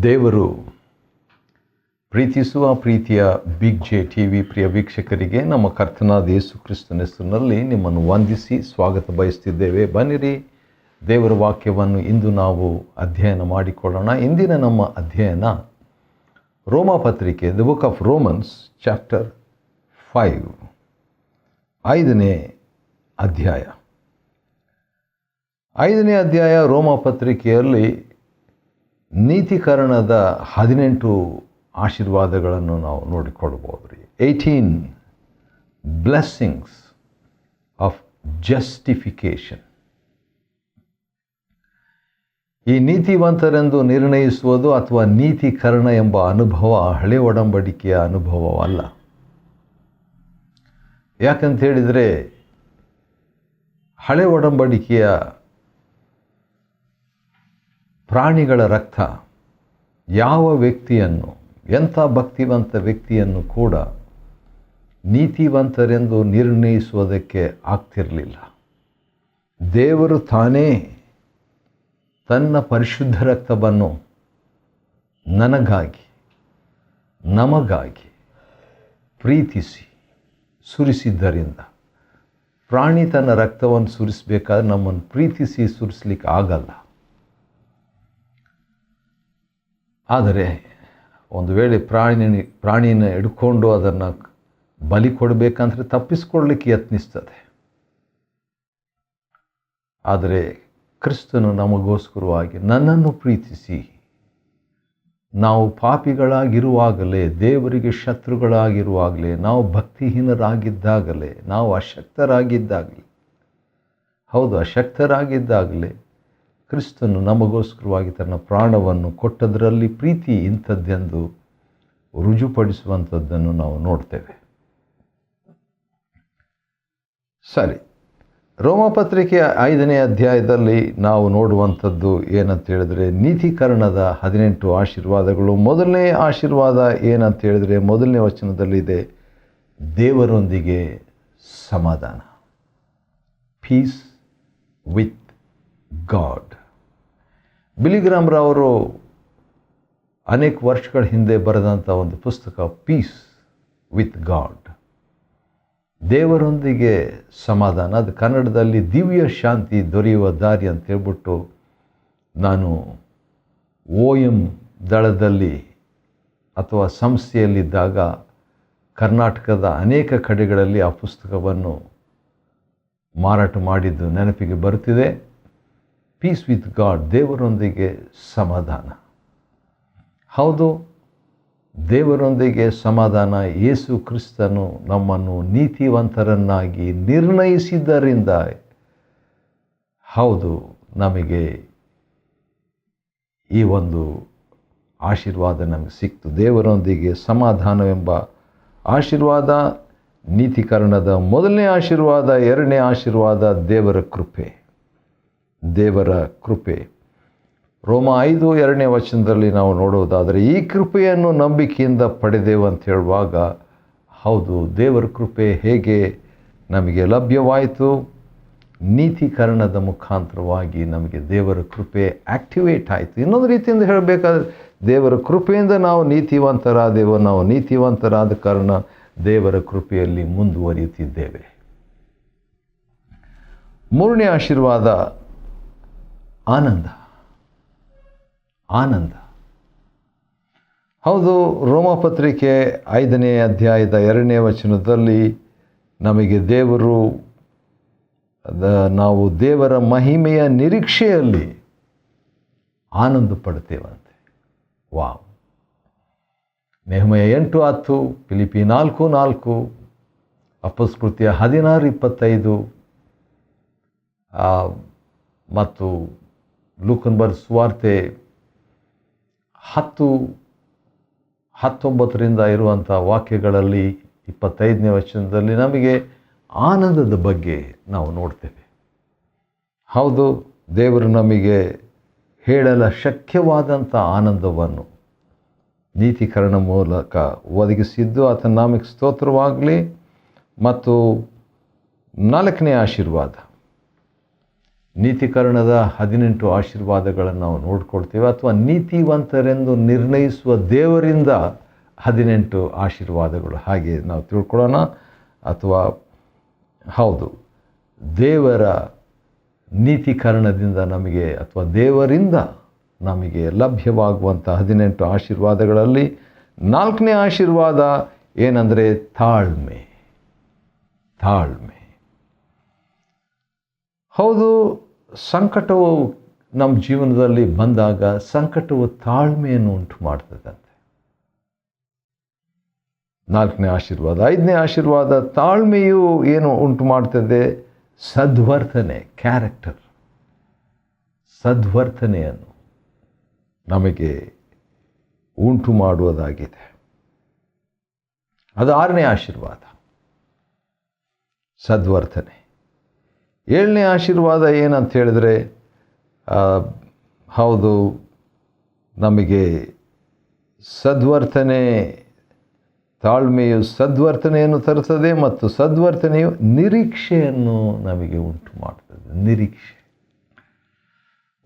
ದೇವರು ಪ್ರೀತಿಸುವ ಪ್ರೀತಿಯ ಬಿಗ್ ಜೆ ಟಿ ವಿ ಪ್ರಿಯ ವೀಕ್ಷಕರಿಗೆ ನಮ್ಮ ಕರ್ತನಾದ ಯೇಸು ಕ್ರಿಸ್ತನ ಹೆಸರಿನಲ್ಲಿ ನಿಮ್ಮನ್ನು ವಂದಿಸಿ ಸ್ವಾಗತ ಬಯಸ್ತಿದ್ದೇವೆ. ಬನ್ನಿರಿ, ದೇವರ ವಾಕ್ಯವನ್ನು ಇಂದು ನಾವು ಅಧ್ಯಯನ ಮಾಡಿಕೊಳ್ಳೋಣ. ಇಂದಿನ ನಮ್ಮ ಅಧ್ಯಯನ ರೋಮ ಪತ್ರಿಕೆ, the book of Romans chapter 5, 5ನೇ ಅಧ್ಯಾಯ. 5ನೇ ಅಧ್ಯಾಯ ರೋಮ ಪತ್ರಿಕೆಯಲ್ಲಿ ನೀತೀಕರಣದ 18 ಆಶೀರ್ವಾದಗಳನ್ನು ನಾವು ನೋಡಿಕೊಳ್ಬೋದು ರೀ. 18 ಬ್ಲೆಸ್ಸಿಂಗ್ಸ್ ಆಫ್ ಜಸ್ಟಿಫಿಕೇಷನ್. ಈ ನೀತಿವಂತರೆಂದು ನಿರ್ಣಯಿಸುವುದು ಅಥವಾ ನೀತೀಕರಣ ಎಂಬ ಅನುಭವ ಹಳೆ ಒಡಂಬಡಿಕೆಯ ಅನುಭವವಲ್ಲ. ಯಾಕಂತ ಹೇಳಿದರೆ ಹಳೆ ಒಡಂಬಡಿಕೆಯ ಪ್ರಾಣಿಗಳ ರಕ್ತ ಯಾವ ವ್ಯಕ್ತಿಯನ್ನು, ಎಂಥ ಭಕ್ತಿವಂತ ವ್ಯಕ್ತಿಯನ್ನು ಕೂಡ ನೀತಿವಂತರೆಂದು ನಿರ್ಣಯಿಸುವುದಕ್ಕೆ ಆಗ್ತಿರಲಿಲ್ಲ. ದೇವರು ತಾನೇ ತನ್ನ ಪರಿಶುದ್ಧ ರಕ್ತವನ್ನು ನನಗಾಗಿ, ನಮಗಾಗಿ ಪ್ರೀತಿಸಿ ಸುರಿಸಿದ್ದರಿಂದ, ಪ್ರಾಣಿ ತನ್ನ ರಕ್ತವನ್ನು ಸುರಿಸಬೇಕಾದ್ರೆ ನಮ್ಮನ್ನು ಪ್ರೀತಿಸಿ ಸುರಿಸ್ಲಿಕ್ಕೆ ಆಗಲ್ಲ. ಆದರೆ ಒಂದು ವೇಳೆ ಪ್ರಾಣಿನ ಹಿಡ್ಕೊಂಡು ಅದನ್ನು ಬಲಿ ಕೊಡಬೇಕಂದ್ರೆ ತಪ್ಪಿಸ್ಕೊಡ್ಲಿಕ್ಕೆ ಯತ್ನಿಸ್ತದೆ. ಆದರೆ ಕ್ರಿಸ್ತನು ನಮಗೋಸ್ಕರವಾಗಿ ನನ್ನನ್ನು ಪ್ರೀತಿಸಿ, ನಾವು ಪಾಪಿಗಳಾಗಿರುವಾಗಲೇ, ದೇವರಿಗೆ ಶತ್ರುಗಳಾಗಿರುವಾಗಲೇ, ನಾವು ಭಕ್ತಿಹೀನರಾಗಿದ್ದಾಗಲೇ, ನಾವು ಅಶಕ್ತರಾಗಿದ್ದಾಗಲೇ ಕ್ರಿಸ್ತನು ನಮಗೋಸ್ಕರವಾಗಿ ತನ್ನ ಪ್ರಾಣವನ್ನು ಕೊಟ್ಟದರಲ್ಲಿ ಪ್ರೀತಿ ಇಂಥದ್ದೆಂದು ರುಜುಪಡಿಸುವಂಥದ್ದನ್ನು ನಾವು ನೋಡ್ತೇವೆ. ಸರಿ, ರೋಮಪತ್ರಿಕೆಯ 5ನೇ ಅಧ್ಯಾಯದಲ್ಲಿ ನಾವು ನೋಡುವಂಥದ್ದು ಏನಂತ ಹೇಳಿದ್ರೆ ನೀತೀಕರಣದ 18 ಆಶೀರ್ವಾದಗಳು. ಮೊದಲನೇ ಆಶೀರ್ವಾದ ಏನಂತ ಹೇಳಿದ್ರೆ, ಮೊದಲನೇ ವಚನದಲ್ಲಿದೆ, ದೇವರೊಂದಿಗೆ ಸಮಾಧಾನ, ಪೀಸ್ ವಿತ್ ಗಾಡ್. ಬಿಲಿ ಗ್ರಾಹಂ ರವರು ಅನೇಕ ವರ್ಷಗಳ ಹಿಂದೆ ಬರೆದಂಥ ಒಂದು ಪುಸ್ತಕ ಪೀಸ್ ವಿತ್ ಗಾಡ್, ದೇವರೊಂದಿಗೆ ಸಮಾಧಾನ. ಅದು ಕನ್ನಡದಲ್ಲಿ ದಿವ್ಯ ಶಾಂತಿ ದೊರೆಯುವ ದಾರಿ ಅಂತ ಹೇಳ್ಬಿಟ್ಟು ನಾನು OM ದಳದಲ್ಲಿ ಅಥವಾ ಸಂಸ್ಥೆಯಲ್ಲಿದ್ದಾಗ ಕರ್ನಾಟಕದ ಅನೇಕ ಕಡೆಗಳಲ್ಲಿ ಆ ಪುಸ್ತಕವನ್ನು ಮಾರಾಟ ಮಾಡಿದ್ದು ನೆನಪಿಗೆ ಬರುತ್ತಿದೆ. ಪೀಸ್ ವಿತ್ ಗಾಡ್, ದೇವರೊಂದಿಗೆ ಸಮಾಧಾನ. ಹೌದು, ದೇವರೊಂದಿಗೆ ಸಮಾಧಾನ. ಯೇಸು ಕ್ರಿಸ್ತನು ನಮ್ಮನ್ನು ನೀತಿವಂತರನ್ನಾಗಿ ನಿರ್ಣಯಿಸಿದ್ದರಿಂದ, ಹೌದು, ನಮಗೆ ಈ ಒಂದು ಆಶೀರ್ವಾದ ನಮಗೆ ಸಿಕ್ತು. ದೇವರೊಂದಿಗೆ ಸಮಾಧಾನವೆಂಬ ಆಶೀರ್ವಾದ ನೀತೀಕರಣದ ಮೊದಲನೇ ಆಶೀರ್ವಾದ. ಎರಡನೇ ಆಶೀರ್ವಾದ ದೇವರ ಕೃಪೆ. ರೋಮ 5, 2ನೇ ವಚನದಲ್ಲಿ ನಾವು ನೋಡುವುದಾದರೆ, ಈ ಕೃಪೆಯನ್ನು ನಂಬಿಕೆಯಿಂದ ಪಡೆದೆವು ಅಂತ ಹೇಳುವಾಗ, ಹೌದು, ದೇವರ ಕೃಪೆ ಹೇಗೆ ನಮಗೆ ಲಭ್ಯವಾಯಿತು? ನೀತೀಕರಣದ ಮುಖಾಂತರವಾಗಿ ನಮಗೆ ದೇವರ ಕೃಪೆ ಆಕ್ಟಿವೇಟ್ ಆಯಿತು. ಇನ್ನೊಂದು ರೀತಿಯಿಂದ ಹೇಳಬೇಕಾದ್ರೆ, ದೇವರ ಕೃಪೆಯಿಂದ ನಾವು ನೀತಿವಂತರಾದೆವು. ನಾವು ನೀತಿವಂತರಾದ ಕಾರಣ ದೇವರ ಕೃಪೆಯಲ್ಲಿ ಮುಂದುವರಿಯುತ್ತಿದ್ದೇವೆ. ಮೂರನೇ ಆಶೀರ್ವಾದ ಆನಂದ. ಹೌದು, ರೋಮಪತ್ರಿಕೆ 5ನೇ ಅಧ್ಯಾಯದ 2ನೇ ವಚನದಲ್ಲಿ ನಮಗೆ ನಾವು ದೇವರ ಮಹಿಮೆಯ ನಿರೀಕ್ಷೆಯಲ್ಲಿ ಆನಂದ ಪಡ್ತೇವಂತೆ. ವಾವ್! ನೆಹೆಮೀಯ 8:10, ಫಿಲಿಪ್ಪಿ 4:4, ಅಪೊಸ್ತಲಕೃತ್ಯ 16:25 ಮತ್ತು ಲೂಕನ ಬರೆದ ಸುವಾರ್ತೆ 10:19 ಇರುವಂಥ ವಾಕ್ಯಗಳಲ್ಲಿ 25ನೇ ವಚನದಲ್ಲಿ ನಮಗೆ ಆನಂದದ ಬಗ್ಗೆ ನಾವು ನೋಡ್ತೇವೆ. ಹೌದು, ದೇವರು ನಮಗೆ ಹೇಳಲ ಶಕ್ಯವಾದಂಥ ಆನಂದವನ್ನು ನೀತೀಕರಣ ಮೂಲಕ ಒದಗಿಸಿದ್ದು ಆತನ ನಾಮಕ್ಕೆ ಸ್ತೋತ್ರವಾಗಲಿ. ಮತ್ತು 4ನೇ ಆಶೀರ್ವಾದ, ನೀತಿಕರಣದ 18 ಆಶೀರ್ವಾದಗಳನ್ನು ನಾವು ನೋಡ್ಕೊಳ್ತೇವೆ, ಅಥವಾ ನೀತಿವಂತರೆಂದು ನಿರ್ಣಯಿಸುವ ದೇವರಿಂದ 18 ಆಶೀರ್ವಾದಗಳು ಹಾಗೆ ನಾವು ತಿಳ್ಕೊಳ್ಳೋಣ. ಅಥವಾ ಹೌದು, ದೇವರ ನೀತಿಕರಣದಿಂದ ನಮಗೆ ಅಥವಾ ದೇವರಿಂದ ನಮಗೆ ಲಭ್ಯವಾಗುವಂಥ 18 ಆಶೀರ್ವಾದಗಳಲ್ಲಿ 4ನೇ ಆಶೀರ್ವಾದ ಏನಂದರೆ ತಾಳ್ಮೆ. ತಾಳ್ಮೆ. ಹೌದು, ಸಂಕಟವು ನಮ್ಮ ಜೀವನದಲ್ಲಿ ಬಂದಾಗ ಸಂಕಟವು ತಾಳ್ಮೆಯನ್ನು ಉಂಟು ಮಾಡ್ತದಂತೆ. 4ನೇ ಆಶೀರ್ವಾದ. 5ನೇ ಆಶೀರ್ವಾದ, ತಾಳ್ಮೆಯು ಏನು ಉಂಟು ಮಾಡ್ತದೆ? ಸದ್ವರ್ತನೆ, ಕ್ಯಾರೆಕ್ಟರ್, ಸದ್ವರ್ತನೆಯನ್ನು ನಮಗೆ ಉಂಟು ಮಾಡುವುದಾಗಿದೆ. ಅದು 6ನೇ ಆಶೀರ್ವಾದ, ಸದ್ವರ್ತನೆ. 7ನೇ ಆಶೀರ್ವಾದ ಏನಂತ ಹೇಳಿದರೆ, ಹೌದು, ನಮಗೆ ಸದ್ವರ್ತನೆ, ತಾಳ್ಮೆಯು ಸದ್ವರ್ತನೆಯನ್ನು ತರುತ್ತದೆ ಮತ್ತು ಸದ್ವರ್ತನೆಯು ನಿರೀಕ್ಷೆಯನ್ನು ನಮಗೆ ಉಂಟು ಮಾಡ್ತದೆ. ನಿರೀಕ್ಷೆ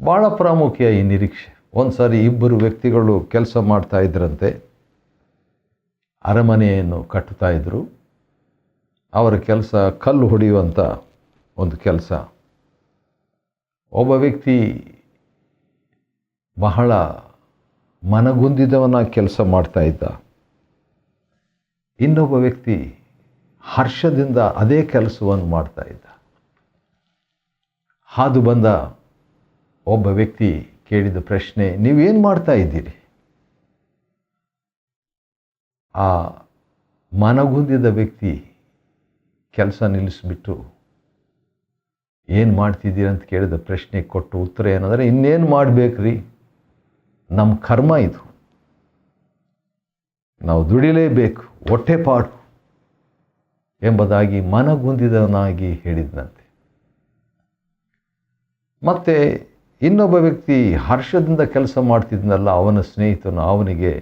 ಭಾಳ ಪ್ರಾಮುಖ್ಯ. ಈ ನಿರೀಕ್ಷೆ. ಒಂದು ಸಾರಿ ಇಬ್ಬರು ವ್ಯಕ್ತಿಗಳು ಕೆಲಸ ಮಾಡ್ತಾ ಇದ್ರಂತೆ, ಅರಮನೆಯನ್ನು ಕಟ್ಟುತ್ತಾ ಇದ್ದರು. ಅವರ ಕೆಲಸ ಕಲ್ಲು ಹೊಡೆಯುವಂಥ ಒಂದು ಕೆಲಸ. ಒಬ್ಬ ವ್ಯಕ್ತಿ ಬಹಳ ಮನಗುಂದಿದವನ ಕೆಲಸ ಮಾಡ್ತಾ ಇದ್ದ. ಇನ್ನೊಬ್ಬ ವ್ಯಕ್ತಿ ಹರ್ಷದಿಂದ ಅದೇ ಕೆಲಸವನ್ನು ಮಾಡ್ತಾ ಇದ್ದ. ಹಾದು ಬಂದ ಒಬ್ಬ ವ್ಯಕ್ತಿ ಕೇಳಿದ ಪ್ರಶ್ನೆ, ನೀವೇನು ಮಾಡ್ತಾ ಇದ್ದೀರಿ? ಆ ಮನಗುಂದಿದ ವ್ಯಕ್ತಿ ಕೆಲಸ ನಿಲ್ಲಿಸಿಬಿಟ್ಟು, ಏನು ಮಾಡ್ತಿದ್ದೀರಿ ಅಂತ ಕೇಳಿದ ಪ್ರಶ್ನೆ ಕೊಟ್ಟು ಉತ್ತರ ಏನಂದರೆ, ಇನ್ನೇನು ಮಾಡಬೇಕ್ರಿ, ನಮ್ಮ ಕರ್ಮ ಇದು, ನಾವು ದುಡಿಲೇಬೇಕು, ಹೊಟ್ಟೆಪಾಡು ಎಂಬುದಾಗಿ ಮನಗುಂದಿದವನಾಗಿ ಹೇಳಿದನಂತೆ. ಮತ್ತು ಇನ್ನೊಬ್ಬ ವ್ಯಕ್ತಿ ಹರ್ಷದಿಂದ ಕೆಲಸ ಮಾಡ್ತಿದ್ನಲ್ಲ, ಅವನ ಸ್ನೇಹಿತನು ಅವನಿಗೆ,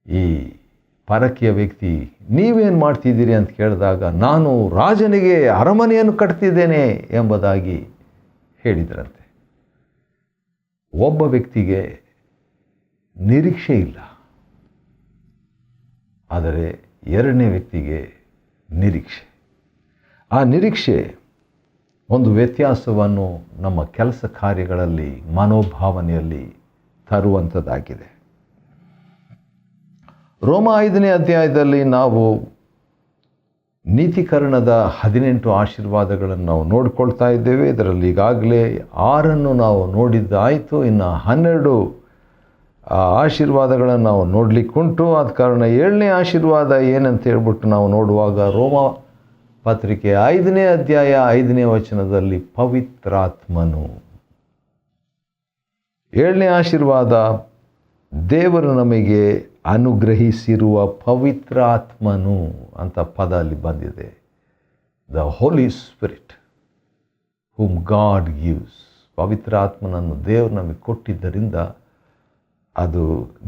ಈ ಪರಕೀಯ ವ್ಯಕ್ತಿ, ನೀವೇನು ಮಾಡ್ತಿದ್ದೀರಿ ಅಂತ ಕೇಳಿದಾಗ, ನಾನು ರಾಜನಿಗೆ ಅರಮನೆಯನ್ನು ಕಟ್ತಿದ್ದೇನೆ ಎಂಬುದಾಗಿ ಹೇಳಿದ್ರಂತೆ. ಒಬ್ಬ ವ್ಯಕ್ತಿಗೆ ನಿರೀಕ್ಷೆ ಇಲ್ಲ, ಆದರೆ ಎರಡನೇ ವ್ಯಕ್ತಿಗೆ ನಿರೀಕ್ಷೆ. ಆ ನಿರೀಕ್ಷೆ ಒಂದು ವ್ಯತ್ಯಾಸವನ್ನು ನಮ್ಮ ಕೆಲಸ ಕಾರ್ಯಗಳಲ್ಲಿ, ಮನೋಭಾವನೆಯಲ್ಲಿ ತರುವಂಥದ್ದಾಗಿದೆ. ರೋಮ 5ನೇ ಅಧ್ಯಾಯದಲ್ಲಿ ನಾವು ನೀತಿಕರಣದ 18 ಆಶೀರ್ವಾದಗಳನ್ನು ನಾವು ನೋಡಿಕೊಳ್ತಾ ಇದ್ದೇವೆ. ಇದರಲ್ಲಿ ಈಗಾಗಲೇ 6 ನಾವು ನೋಡಿದ್ದಾಯಿತು, ಇನ್ನು 12 ಆಶೀರ್ವಾದಗಳನ್ನು ನಾವು ನೋಡಲಿಕ್ಕುಂಟು. ಆದ ಕಾರಣ 7ನೇ ಆಶೀರ್ವಾದ ಏನಂತ ಹೇಳ್ಬಿಟ್ಟು ನಾವು ನೋಡುವಾಗ, ರೋಮ ಪತ್ರಿಕೆ 5ನೇ ಅಧ್ಯಾಯ 5ನೇ ವಚನದಲ್ಲಿ ಪವಿತ್ರಾತ್ಮನು. 7ನೇ ಆಶೀರ್ವಾದ, ದೇವರು ನಮಗೆ ಅನುಗ್ರಹಿಸಿರುವ ಪವಿತ್ರಾತ್ಮನು ಅಂತ ಪದ ಅಲ್ಲಿ ಬಂದಿದೆ. The Holy Spirit whom God gives. ಪವಿತ್ರಾತ್ಮನನ್ನು ದೇವರು ನಮಗೆ ಕೊಟ್ಟಿದ್ದರಿಂದ ಅದು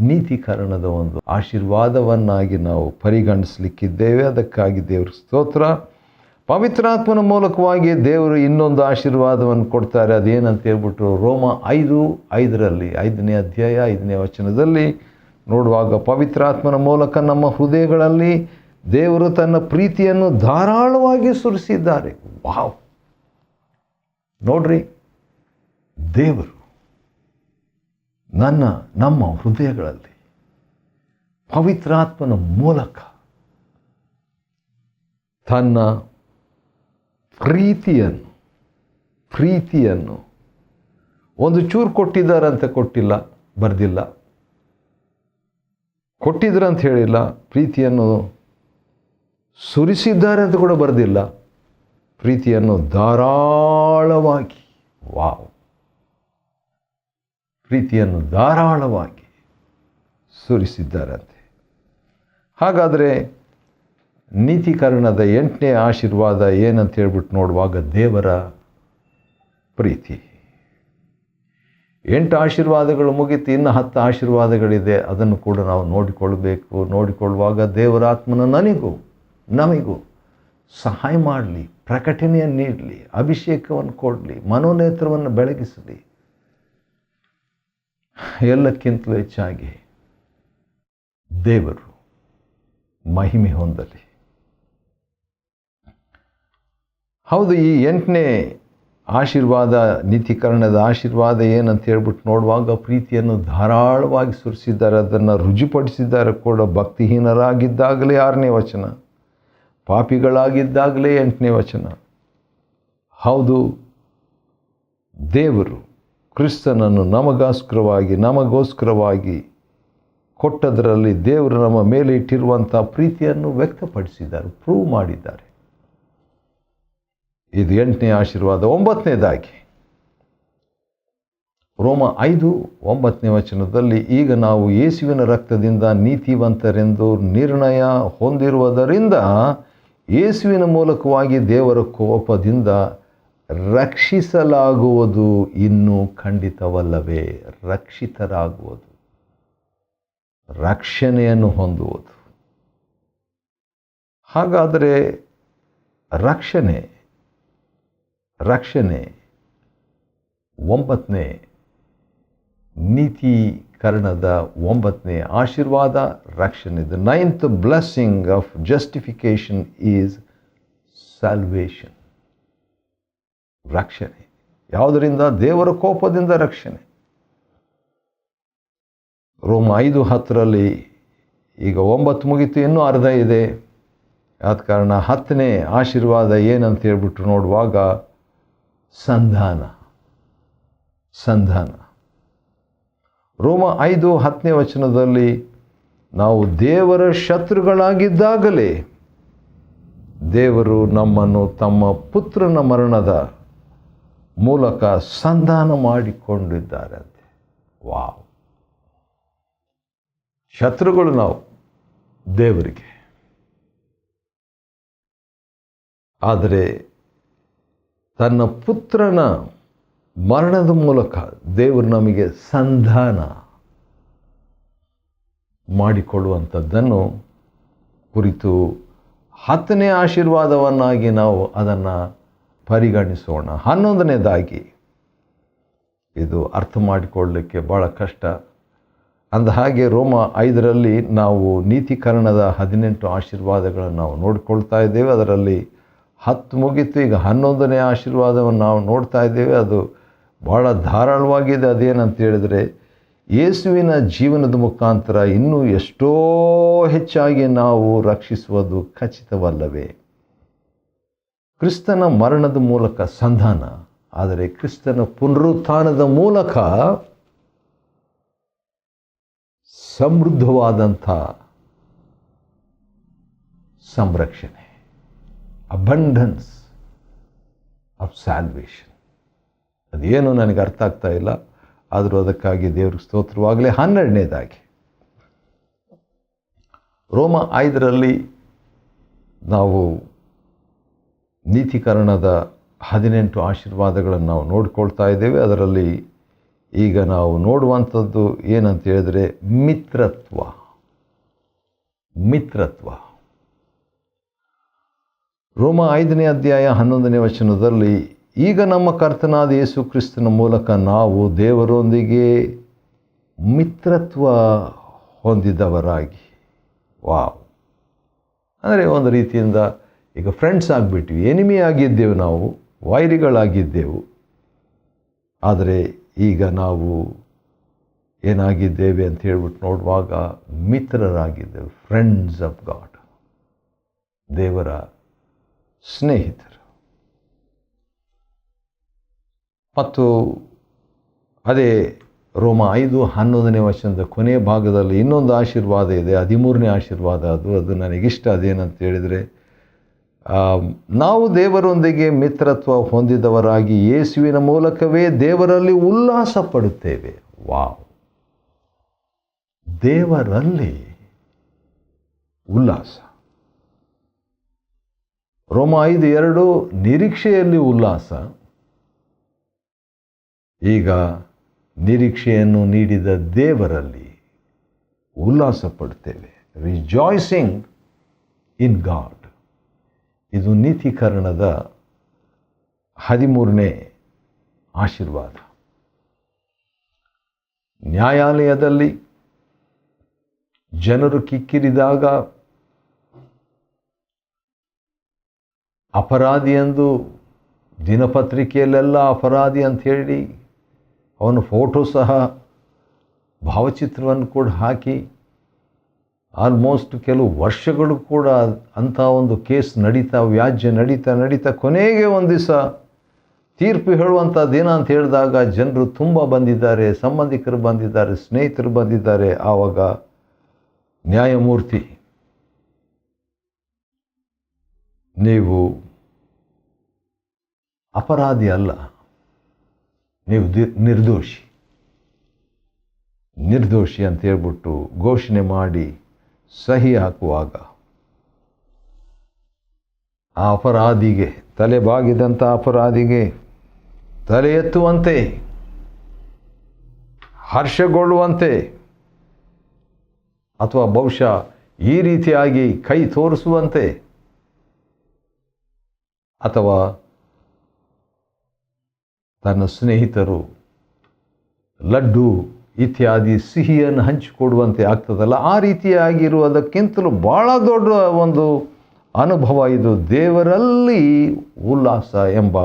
ನೀತಿಕರಣದ ಒಂದು ಆಶೀರ್ವಾದವನ್ನಾಗಿ ನಾವು ಪರಿಗಣಿಸಲಿಕ್ಕಿದ್ದೇವೆ. ಅದಕ್ಕಾಗಿ ದೇವ್ರ ಸ್ತೋತ್ರ. ಪವಿತ್ರಾತ್ಮನ ಮೂಲಕವಾಗಿ ದೇವರು ಇನ್ನೊಂದು ಆಶೀರ್ವಾದವನ್ನು ಕೊಡ್ತಾರೆ. ಅದೇನಂತ ಹೇಳ್ಬಿಟ್ಟು ರೋಮ 5:5ರಲ್ಲಿ 5ನೇ ಅಧ್ಯಾಯ 5ನೇ ವಚನದಲ್ಲಿ ನೋಡುವಾಗ, ಪವಿತ್ರಾತ್ಮನ ಮೂಲಕ ನಮ್ಮ ಹೃದಯಗಳಲ್ಲಿ ದೇವರು ತನ್ನ ಪ್ರೀತಿಯನ್ನು ಧಾರಾಳವಾಗಿ ಸುರಿಸಿದ್ದಾರೆ. ವಾವ್! ನೋಡ್ರಿ, ದೇವರು ನಮ್ಮ ಹೃದಯಗಳಲ್ಲಿ ಪವಿತ್ರಾತ್ಮನ ಮೂಲಕ ತನ್ನ ಪ್ರೀತಿಯನ್ನು ಒಂದು ಚೂರು ಕೊಟ್ಟಿದ್ದಾರಂತ ಕೊಟ್ಟಿಲ್ಲ, ಬರೆದಿಲ್ಲ. ಕೊಟ್ಟಿದ್ರಂತ ಹೇಳಿಲ್ಲ. ಪ್ರೀತಿಯನ್ನು ಸುರಿಸಿದ್ದಾರೆ ಅಂತ ಕೂಡ ಬರೆದಿಲ್ಲ. ಪ್ರೀತಿಯನ್ನು ಧಾರಾಳವಾಗಿ, ವಾವ್, ಪ್ರೀತಿಯನ್ನು ಧಾರಾಳವಾಗಿ ಸುರಿಸಿದ್ದಾರಂತೆ. ಹಾಗಾದರೆ ನೀತಿಕರಣದ 8ನೇ ಆಶೀರ್ವಾದ ಏನಂತ ಹೇಳ್ಬಿಟ್ಟು ನೋಡುವಾಗ, ದೇವರ ಪ್ರೀತಿ. 8 ಆಶೀರ್ವಾದಗಳು ಮುಗಿತು, ಇನ್ನು 10 ಆಶೀರ್ವಾದಗಳಿದೆ. ಅದನ್ನು ಕೂಡ ನಾವು ನೋಡಿಕೊಳ್ಳಬೇಕು. ನೋಡಿಕೊಳ್ಳುವಾಗ ದೇವರ ಆತ್ಮನ ನಮಗೂ ಸಹಾಯ ಮಾಡಲಿ, ಪ್ರಕಟಣೆಯನ್ನು ನೀಡಲಿ, ಅಭಿಷೇಕವನ್ನು ಕೊಡಲಿ, ಮನೋನೇತ್ರವನ್ನು ಬೆಳಗಿಸಲಿ. ಎಲ್ಲಕ್ಕಿಂತಲೂ ಹೆಚ್ಚಾಗಿ ದೇವರು ಮಹಿಮೆ ಹೊಂದಲಿ. ಹೌದು, ಈ 8ನೇ ಆಶೀರ್ವಾದ, ನೀತೀಕರಣದ ಆಶೀರ್ವಾದ ಏನಂತ ಹೇಳ್ಬಿಟ್ಟು ನೋಡುವಾಗ ಪ್ರೀತಿಯನ್ನು ಧಾರಾಳವಾಗಿ ಸುರಿಸಿದ್ದಾರೆ, ಅದನ್ನು ರುಜುಪಡಿಸಿದ್ದಾರೆ ಕೂಡ. ಭಕ್ತಿಹೀನರಾಗಿದ್ದಾಗಲೇ 6ನೇ ವಚನ, ಪಾಪಿಗಳಾಗಿದ್ದಾಗಲೇ 8ನೇ ವಚನ. ಹೌದು, ದೇವರು ಕ್ರಿಸ್ತನನ್ನು ನಮಗೋಸ್ಕರವಾಗಿ ಕೊಟ್ಟದರಲ್ಲಿ ದೇವರು ನಮ್ಮ ಮೇಲೆ ಇಟ್ಟಿರುವಂಥ ಪ್ರೀತಿಯನ್ನು ವ್ಯಕ್ತಪಡಿಸಿದ್ದಾರೆ, ಪ್ರೂವ್ ಮಾಡಿದ್ದಾರೆ. ಇದು 8ನೇ ಆಶೀರ್ವಾದ. 9ನೇದಾಗಿ ರೋಮ 5:9ನೇ ವಚನದಲ್ಲಿ, ಈಗ ನಾವು ಯೇಸುವಿನ ರಕ್ತದಿಂದ ನೀತಿವಂತರೆಂದು ನಿರ್ಣಯ ಹೊಂದಿರುವುದರಿಂದ ಯೇಸುವಿನ ಮೂಲಕವಾಗಿ ದೇವರ ಕೋಪದಿಂದ ರಕ್ಷಿಸಲಾಗುವುದು ಇನ್ನೂ ಖಂಡಿತವಲ್ಲವೇ? ರಕ್ಷಿತರಾಗುವುದು, ರಕ್ಷಣೆಯನ್ನು ಹೊಂದುವುದು. ಹಾಗಾದರೆ ರಕ್ಷಣೆ 9ನೇ ನೀತೀಕರಣದ 9ನೇ ಆಶೀರ್ವಾದ ರಕ್ಷಣೆ. The 9th blessing of justification is salvation. ರಕ್ಷಣೆ ಯಾವುದರಿಂದ? ದೇವರ ಕೋಪದಿಂದ ರಕ್ಷಣೆ. ರೋಮ 5:10ರಲ್ಲಿ ಈಗ 9 ಮುಗಿತು, ಇನ್ನೂ ಅರ್ಧ ಇದೆ. ಆದ ಕಾರಣ 10ನೇ ಆಶೀರ್ವಾದ ಏನಂತ ಹೇಳ್ಬಿಟ್ಟು ನೋಡುವಾಗ ಸಂಧಾನ. ರೋಮ 5:10ನೇ ವಚನದಲ್ಲಿ, ನಾವು ದೇವರ ಶತ್ರುಗಳಾಗಿದ್ದಾಗಲೇ ದೇವರು ನಮ್ಮನ್ನು ತಮ್ಮ ಪುತ್ರನ ಮರಣದ ಮೂಲಕ ಸಂಧಾನ ಮಾಡಿಕೊಂಡಿದ್ದಾರಂತೆ. ವಾವ್! ಶತ್ರುಗಳು ನಾವು ದೇವರಿಗೆ, ಆದರೆ ತನ್ನ ಪುತ್ರನ ಮರಣದ ಮೂಲಕ ದೇವರು ನಮಗೆ ಸಂಧಾನ ಮಾಡಿಕೊಳ್ಳುವಂಥದ್ದನ್ನು ಕುರಿತು 10ನೇ ಆಶೀರ್ವಾದವನ್ನಾಗಿ ನಾವು ಅದನ್ನು ಪರಿಗಣಿಸೋಣ. 11ನೇದಾಗಿ ಇದು ಅರ್ಥ ಮಾಡಿಕೊಳ್ಳಲಿಕ್ಕೆ ಭಾಳ ಕಷ್ಟ. ಅಂದ ಹಾಗೆ ರೋಮ 5ರಲ್ಲಿ ನಾವು ನೀತೀಕರಣದ 18 ಆಶೀರ್ವಾದಗಳನ್ನು ನಾವು ನೋಡಿಕೊಳ್ತಾ ಇದ್ದೇವೆ. ಅದರಲ್ಲಿ 10 ಮುಗಿತು, ಈಗ 11ನೇ ಆಶೀರ್ವಾದವನ್ನು ನಾವು ನೋಡ್ತಾ ಇದ್ದೇವೆ. ಅದು ಭಾಳ ಧಾರಾಳವಾಗಿದೆ. ಅದೇನಂತ ಹೇಳಿದರೆ, ಯೇಸುವಿನ ಜೀವನದ ಮುಖಾಂತರ ಇನ್ನೂ ಎಷ್ಟೋ ಹೆಚ್ಚಾಗಿ ನಾವು ರಕ್ಷಿಸುವುದು ಖಚಿತವಲ್ಲವೇ? ಕ್ರಿಸ್ತನ ಮರಣದ ಮೂಲಕ ಸಂಧಾನ, ಆದರೆ ಕ್ರಿಸ್ತನ ಪುನರುತ್ಥಾನದ ಮೂಲಕ ಸಮೃದ್ಧವಾದಂಥ ಸಂರಕ್ಷಣೆ, ಅಬಂಡೆನ್ಸ್ ಆಫ್ ಸ್ಯಾಲ್ವೇಷನ್. ಅದೇನು ನನಗೆ ಅರ್ಥ ಆಗ್ತಾ ಇಲ್ಲ, ಆದರೂ ಅದಕ್ಕಾಗಿ ದೇವ್ರಿಗೆ ಸ್ತೋತ್ರವಾಗಲಿ. 12ನೇದಾಗಿ ರೋಮ 5ರಲ್ಲಿ ನಾವು ನೀತೀಕರಣದ 18 ಆಶೀರ್ವಾದಗಳನ್ನು ನಾವು ನೋಡಿಕೊಳ್ತಾ ಇದ್ದೇವೆ. ಅದರಲ್ಲಿ ಈಗ ನಾವು ನೋಡುವಂಥದ್ದು ಏನಂತ ಹೇಳಿದರೆ ಮಿತ್ರತ್ವ. ರೋಮ 5ನೇ ಅಧ್ಯಾಯ 11ನೇ ವಚನದಲ್ಲಿ, ಈಗ ನಮ್ಮ ಕರ್ತನಾದ ಯೇಸು ಕ್ರಿಸ್ತನ ಮೂಲಕ ನಾವು ದೇವರೊಂದಿಗೆ ಮಿತ್ರತ್ವ ಹೊಂದಿದವರಾಗಿ. ವಾವ್! ಅಂದರೆ ಒಂದು ರೀತಿಯಿಂದ ಈಗ ಫ್ರೆಂಡ್ಸ್ ಆಗಿಬಿಟ್ವಿ. ಎನಿಮಿ ಆಗಿದ್ದೆವು, ನಾವು ವೈರಿಗಳಾಗಿದ್ದೆವು. ಆದರೆ ಈಗ ನಾವು ಏನಾಗಿದ್ದೇವೆ ಅಂತ ಹೇಳ್ಬಿಟ್ಟು ನೋಡುವಾಗ ಮಿತ್ರರಾಗಿದ್ದೇವೆ. ಫ್ರೆಂಡ್ಸ್ ಆಫ್ ಗಾಡ್, ದೇವರ ಸ್ನೇಹಿತರು. ಮತ್ತು ಅದೇ ರೋಮ 5:11ನೇ ವಚನದ ಕೊನೆಯ ಭಾಗದಲ್ಲಿ ಇನ್ನೊಂದು ಆಶೀರ್ವಾದ ಇದೆ, 13ನೇ ಆಶೀರ್ವಾದ. ಅದು ನನಗಿಷ್ಟ. ಅದೇನಂತ ಹೇಳಿದರೆ, ನಾವು ದೇವರೊಂದಿಗೆ ಮಿತ್ರತ್ವ ಹೊಂದಿದವರಾಗಿ ಯೇಸುವಿನ ಮೂಲಕವೇ ದೇವರಲ್ಲಿ ಉಲ್ಲಾಸ ಪಡುತ್ತೇವೆ. ವಾವ್! ದೇವರಲ್ಲಿ ಉಲ್ಲಾಸ. ರೋಮ 5:2 ನಿರೀಕ್ಷೆಯಲ್ಲಿ ಉಲ್ಲಾಸ. ಈಗ ನಿರೀಕ್ಷೆಯನ್ನು ನೀಡಿದ ದೇವರಲ್ಲಿ ಉಲ್ಲಾಸ ಪಡುತ್ತೇವೆ. ರಿಜಾಯ್ಸಿಂಗ್ ಇನ್ ಗಾಡ್. ಇದು ನೀತೀಕರಣದ 13ನೇ ಆಶೀರ್ವಾದ. ನ್ಯಾಯಾಲಯದಲ್ಲಿ ಜನರು ಕಿಕ್ಕಿರಿದಾಗ ಅಪರಾಧಿ ಎಂದು ದಿನಪತ್ರಿಕೆಯಲ್ಲೆಲ್ಲ ಅಪರಾಧಿ ಅಂಥೇಳಿ ಅವನ ಫೋಟೋ ಸಹ ಭಾವಚಿತ್ರವನ್ನು ಕೂಡ ಹಾಕಿ ಆಲ್ಮೋಸ್ಟ್ ಕೆಲವು ವರ್ಷಗಳು ಕೂಡ ಅಂಥ ಒಂದು ಕೇಸ್ ನಡೀತಾ, ವ್ಯಾಜ್ಯ ನಡೀತಾ ಕೊನೆಗೆ ಒಂದು ದಿವಸ ತೀರ್ಪು ಹೇಳುವಂಥ ದಿನ ಅಂತ ಹೇಳಿದಾಗ ಜನರು ತುಂಬ ಬಂದಿದ್ದಾರೆ, ಸಂಬಂಧಿಕರು ಬಂದಿದ್ದಾರೆ, ಸ್ನೇಹಿತರು ಬಂದಿದ್ದಾರೆ. ಆವಾಗ ನ್ಯಾಯಮೂರ್ತಿ, ನೀವು ಅಪರಾಧಿ ಅಲ್ಲ, ನೀವು ನಿರ್ದೋಷಿ ಅಂತ ಹೇಳ್ಬಿಟ್ಟು ಘೋಷಣೆ ಮಾಡಿ ಸಹಿ ಹಾಕುವಾಗ ಆ ಅಪರಾಧಿಗೆ, ತಲೆ ಬಾಗಿದಂಥ ಅಪರಾಧಿಗೆ ತಲೆ ಎತ್ತುವಂತೆ, ಹರ್ಷಗೊಳ್ಳುವಂತೆ, ಅಥವಾ ಬಹುಶಃ ಈ ರೀತಿಯಾಗಿ ಕೈ ತೋರಿಸುವಂತೆ, ಅಥವಾ ತನ್ನ ಸ್ನೇಹಿತರು ಲಡ್ಡು ಇತ್ಯಾದಿ ಸಿಹಿಯನ್ನು ಹಂಚಿಕೊಡುವಂತೆ ಆಗ್ತದಲ್ಲ, ಆ ರೀತಿಯಾಗಿರುವುದಕ್ಕಿಂತಲೂ ಭಾಳ ದೊಡ್ಡ ಒಂದು ಅನುಭವ ಇದು. ದೇವರಲ್ಲಿ ಉಲ್ಲಾಸ ಎಂಬ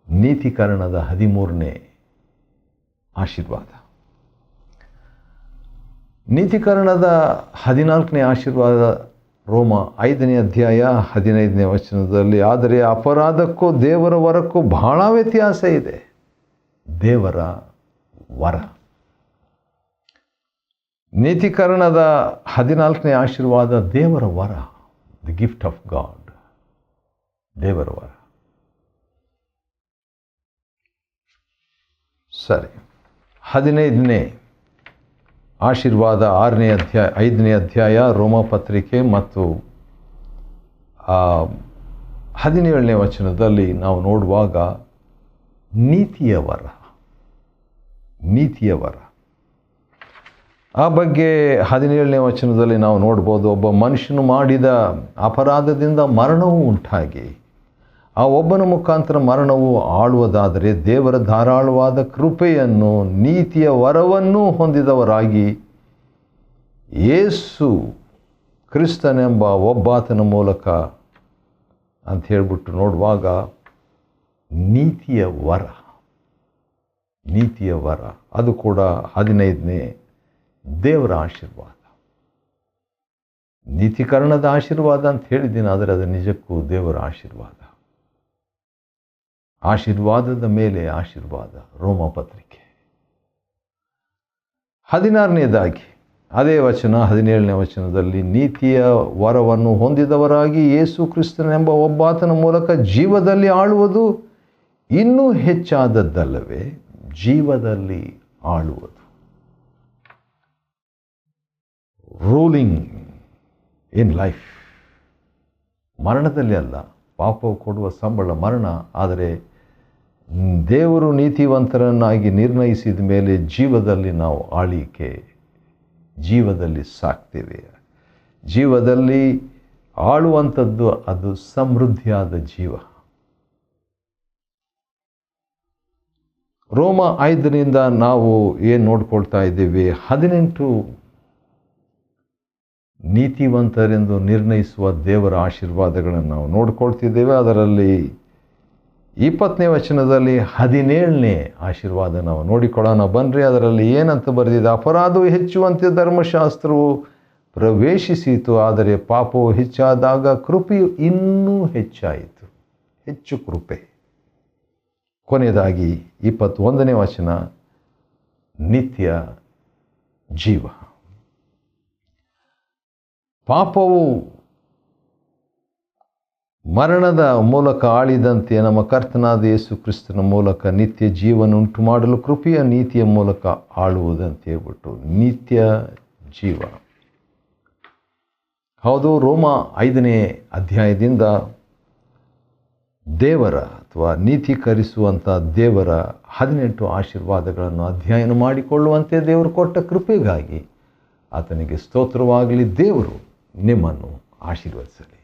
ನೀತೀಕರಣದ 13ನೇ ಆಶೀರ್ವಾದ. ನೀತೀಕರಣದ 14ನೇ ಆಶೀರ್ವಾದ ರೋಮ 5ನೇ ಅಧ್ಯಾಯ 15ನೇ ವಚನದಲ್ಲಿ, ಆದರೆ ಅಪರಾಧಕ್ಕೂ ದೇವರ ವರಕ್ಕೂ ಬಹಳ ವ್ಯತ್ಯಾಸ ಇದೆ. ದೇವರ ವರ. ನೀತೀಕರಣದ 14ನೇ ಆಶೀರ್ವಾದ ದೇವರ ವರ, ದಿ ಗಿಫ್ಟ್ ಆಫ್ ಗಾಡ್, ದೇವರ ವರ. ಸರಿ, 15ನೇ ಆಶೀರ್ವಾದ 5ನೇ ಅಧ್ಯಾಯ ರೋಮ ಪತ್ರಿಕೆ ಮತ್ತು 17ನೇ ವಚನದಲ್ಲಿ ನಾವು ನೋಡುವಾಗ ನೀತಿಯ ವರ. ಆ ಬಗ್ಗೆ 17ನೇ ವಚನದಲ್ಲಿ ನಾವು ನೋಡ್ಬೋದು, ಒಬ್ಬ ಮನುಷ್ಯನು ಮಾಡಿದ ಅಪರಾಧದಿಂದ ಮರಣವು ಉಂಟಾಗಿ ಆ ಒಬ್ಬನ ಮುಖಾಂತರ ಮರಣವು ಆಳುವುದಾದರೆ, ದೇವರ ಧಾರಾಳವಾದ ಕೃಪೆಯನ್ನು, ನೀತಿಯ ವರವನ್ನು ಹೊಂದಿದವರಾಗಿ ಯೇಸು ಕ್ರಿಸ್ತನೆಂಬ ಒಬ್ಬಾತನ ಮೂಲಕ ಅಂತ ಹೇಳ್ಬಿಟ್ಟು ನೋಡುವಾಗ ನೀತಿಯ ವರ, ಅದು ಕೂಡ 15ನೇ ದೇವರ ಆಶೀರ್ವಾದ. ನೀತೀಕರಣದ ಆಶೀರ್ವಾದ ಅಂತ ಹೇಳಿದ್ದೀನಿ, ಆದರೆ ಅದು ನಿಜಕ್ಕೂ ದೇವರ ಆಶೀರ್ವಾದ. ಆಶೀರ್ವಾದದ ಮೇಲೆ ಆಶೀರ್ವಾದ. ರೋಮ ಪತ್ರಿಕೆ 16ನೇದಾಗಿ ಅದೇ ವಚನ 17ನೇ ವಚನದಲ್ಲಿ, ನೀತಿಯ ವರವನ್ನು ಹೊಂದಿದವರಾಗಿ ಯೇಸು ಕ್ರಿಸ್ತನೆಂಬ ಒಬ್ಬಾತನ ಮೂಲಕ ಜೀವದಲ್ಲಿ ಆಳುವುದು ಇನ್ನೂ ಹೆಚ್ಚಾದದ್ದಲ್ಲವೇ? ಜೀವದಲ್ಲಿ ಆಳುವುದು, ರೂಲಿಂಗ್ ಇನ್ ಲೈಫ್. ಮರಣದಲ್ಲಿ ಅಲ್ಲ, ಪಾಪವು ಕೊಡುವ ಸಂಬಳ ಮರಣ, ಆದರೆ ದೇವರು ನೀತಿವಂತರನ್ನಾಗಿ ನಿರ್ಣಯಿಸಿದ ಮೇಲೆ ಜೀವದಲ್ಲಿ ನಾವು ಆಳಿಕೆ, ಜೀವದಲ್ಲಿ ಸಾಕ್ತೇವೆ. ಜೀವದಲ್ಲಿ ಆಳುವಂಥದ್ದು ಅದು ಸಮೃದ್ಧಿಯಾದ ಜೀವ. ರೋಮ 5ರಿಂದ ನಾವು ಏನು ನೋಡ್ಕೊಳ್ತಾ ಇದ್ದೇವೆ? 18 ನೀತಿವಂತರೆಂದು ನಿರ್ಣಯಿಸುವ ದೇವರ ಆಶೀರ್ವಾದಗಳನ್ನು ನಾವು ನೋಡ್ಕೊಳ್ತಿದ್ದೇವೆ. ಅದರಲ್ಲಿ 20ನೇ ವಚನದಲ್ಲಿ 17ನೇ ಆಶೀರ್ವಾದ ನಾವು ನೋಡಿಕೊಳ್ಳೋಣ ಬನ್ನಿರಿ. ಅದರಲ್ಲಿ ಏನಂತ ಬರೆದಿದೆ? ಅಪರಾಧವು ಹೆಚ್ಚುವಂತೆ ಧರ್ಮಶಾಸ್ತ್ರವು ಪ್ರವೇಶಿಸಿತು, ಆದರೆ ಪಾಪವು ಹೆಚ್ಚಾದಾಗ ಕೃಪೆಯು ಇನ್ನೂ ಹೆಚ್ಚಾಯಿತು. ಹೆಚ್ಚು ಕೃಪೆ. ಕೊನೆಯದಾಗಿ 21ನೇ ವಚನ, ನಿತ್ಯ ಜೀವ. ಪಾಪವು ಮರಣದ ಮೂಲಕ ಆಳಿದಂತೆ ನಮ್ಮ ಕರ್ತನಾದ ಯೇಸು ಕ್ರಿಸ್ತನ ಮೂಲಕ ನಿತ್ಯ ಜೀವನ ಉಂಟು ಮಾಡಲು ಕೃಪೆಯ ನೀತಿಯ ಮೂಲಕ ಆಳುವುದಂತ ಹೇಳ್ಬಿಟ್ಟು ನಿತ್ಯ ಜೀವ. ಹೌದು, ರೋಮ 5ನೇ ಅಧ್ಯಾಯದಿಂದ ದೇವರ ಅಥವಾ ನೀತೀಕರಿಸುವಂಥ ದೇವರ 18 ಆಶೀರ್ವಾದಗಳನ್ನು ಅಧ್ಯಯನ ಮಾಡಿಕೊಳ್ಳುವಂತೆ ದೇವರು ಕೊಟ್ಟ ಕೃಪೆಗಾಗಿ ಆತನಿಗೆ ಸ್ತೋತ್ರವಾಗಲಿ. ದೇವರು ನಿಮ್ಮನ್ನು ಆಶೀರ್ವದಿಸಲಿ.